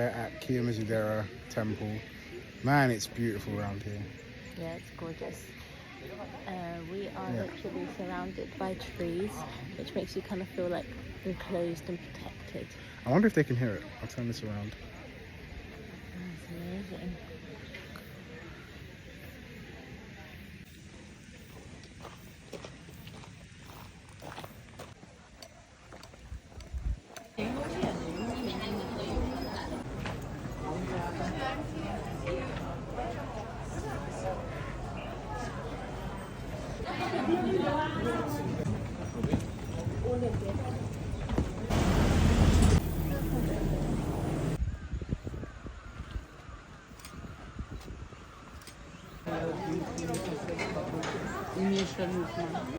here at Kiyomizu-dera Temple. Man, it's beautiful around here. Yeah, it's gorgeous. We are literally surrounded by trees, which makes you kind of feel like enclosed and protected. I wonder if they can hear it. I'll turn this around. That's amazing.